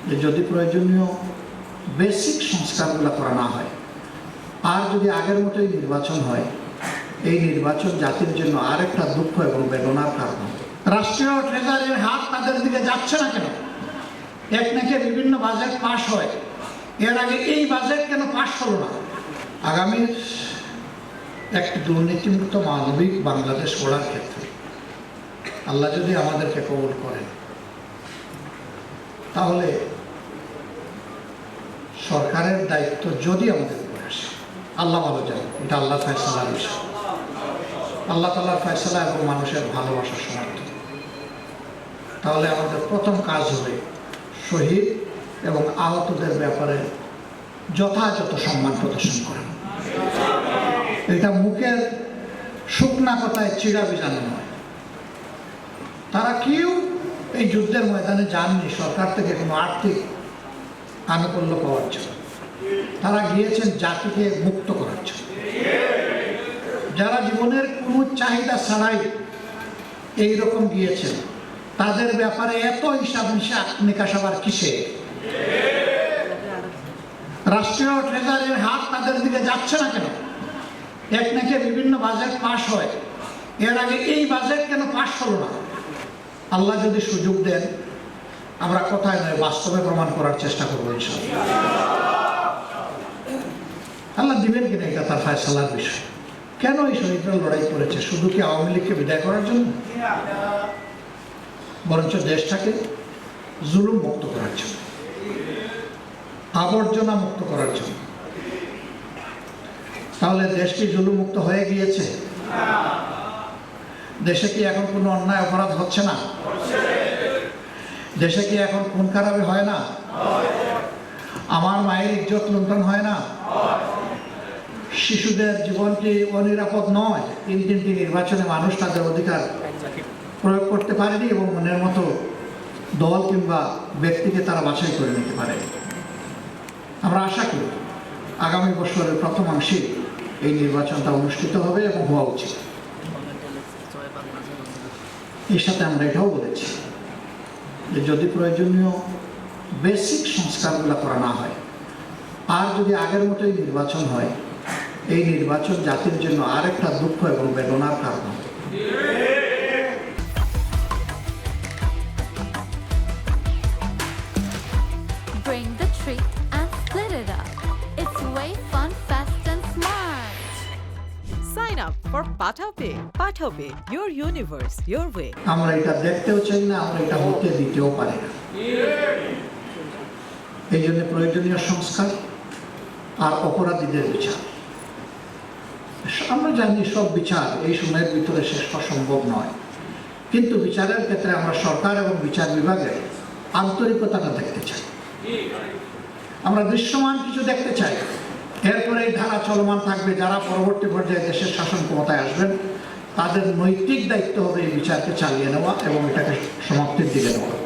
যে যদি প্রয়োজনীয় বেসিক সংস্কারগুলো করা না হয় আর যদি আগের মতোই নির্বাচন হয়, এই নির্বাচন জাতির জন্য আরেকটা দুঃখ এবং বেদনার কারণ হবে। রাষ্ট্রীয় ট্রেজারির হাত তাদের দিকে যাচ্ছে না কেন? এক নাকি বিভিন্ন বাজেট পাশ হয়, এর আগে এই বাজেট কেন পাশ হলো না? আগামীর একটি দুর্নীতিমুক্ত মানবিক বাংলাদেশ গড়ার ক্ষেত্রে আল্লাহ যদি আমাদেরকে কবুল করেন, তাহলে সরকারের দায়িত্ব যদি আমাদের উপরে আসে, আল্লাহ ভালো জানে, এটা আল্লাহ ফয়সালার বিষয়। আল্লাহ তাআলার ফয়সালা এবং মানুষের ভালোবাসার সমর্থন। তাহলে আমাদের প্রথম কাজ হবে শহীদ এবং আহতদের ব্যাপারে যথাযথ সম্মান প্রদর্শন করা। এটা মুখের শুকনা কথায় চিড়া বিজানো নয়। তারা কেউ এই যুদ্ধের ময়দানে যাননি সরকার থেকে কোনো আর্থিক আনুকূল্য পাওয়ার জন্য। তারা গিয়েছেন জাতিকে মুক্ত করার জন্য। যারা জীবনের কোনো চাহিদা ছাড়াই এইরকম গিয়েছেন, তাদের ব্যাপারে এত হিসাব নিকাশ আবার কিসে? রাষ্ট্রীয় ট্রেজারির হাত তাদের দিকে যাচ্ছে না কেন? এক নাকি বিভিন্ন বাজেট পাশ হয়, এর আগে এই বাজেট কেন পাশ হলো না? আল্লাহ যদি সুযোগ দেন, আমরা কথায় নয় বাস্তবে প্রমাণ করার চেষ্টা করবো ইনশাআল্লাহ। আল্লাহ দিবেন কিনা এটা তার ফয়সালার বিষয়। কেন এই শহীদরা লড়াই করেছে? শুধু কি আওয়ামী লীগকে বিদায় করার জন্য? বরঞ্চ দেশটাকে জুলুম মুক্ত করার জন্য, আবর্জনা মুক্ত করার জন্য। তাহলে দেশ কি জুলুম মুক্ত হয়ে গিয়েছে? দেশে কি এখন কোনো অন্যায় অপরাধ হচ্ছে না? দেশে কি এখন খুন খারাপি হয় না? আমার মায়ের ইজ্জত লুণ্ঠন হয় না? শিশুদের জীবন কি অনিরাপদ নয়? তিনটি নির্বাচনে মানুষ তাদের অধিকার প্রয়োগ করতে পারেনি এবং মনের মতো দল কিংবা ব্যক্তিকে তারা বাছাই করে নিতে পারে। আমরা আশা করি আগামী বছরের প্রথমাংশে এই নির্বাচনটা অনুষ্ঠিত হবে এবং হওয়া উচিত। এর সাথে আমরা এটাও বলেছি যে যদি প্রয়োজনীয় বেসিক সংস্কারগুলো করা না হয় আর যদি আগের মতোই নির্বাচন হয়, এই নির্বাচন জাতির জন্য আরেকটা দুঃখ এবং বেদনার কারণ হবে। Bring the treat and split it up. It's way fun, fast and smart. Sign up for PathaPay. PathaPay, your universe, your way. আমরা এটা দেখতেও চাই না, আমরা এটা হতে দিতেও পারি না। এই জন্য প্রয়োজনীয় সংস্কার আর অপরাধীদের বিচার। আমরা জানি সব বিচার এই সময়ের ভিতরে শেষ করা সম্ভব নয়, কিন্তু বিচারের ক্ষেত্রে আমরা সরকার এবং বিচার বিভাগের আন্তরিকতাটা দেখতে চাই। আমরা দৃশ্যমান কিছু দেখতে চাই। এরপরে এই ধারা চলমান থাকবে। যারা পরবর্তী পর্যায়ে দেশের শাসন ক্ষমতায় আসবেন, তাদের নৈতিক দায়িত্ব হবে এই বিচারকে চালিয়ে নেওয়া এবং এটাকে সমাপ্তির দিকে নেওয়া।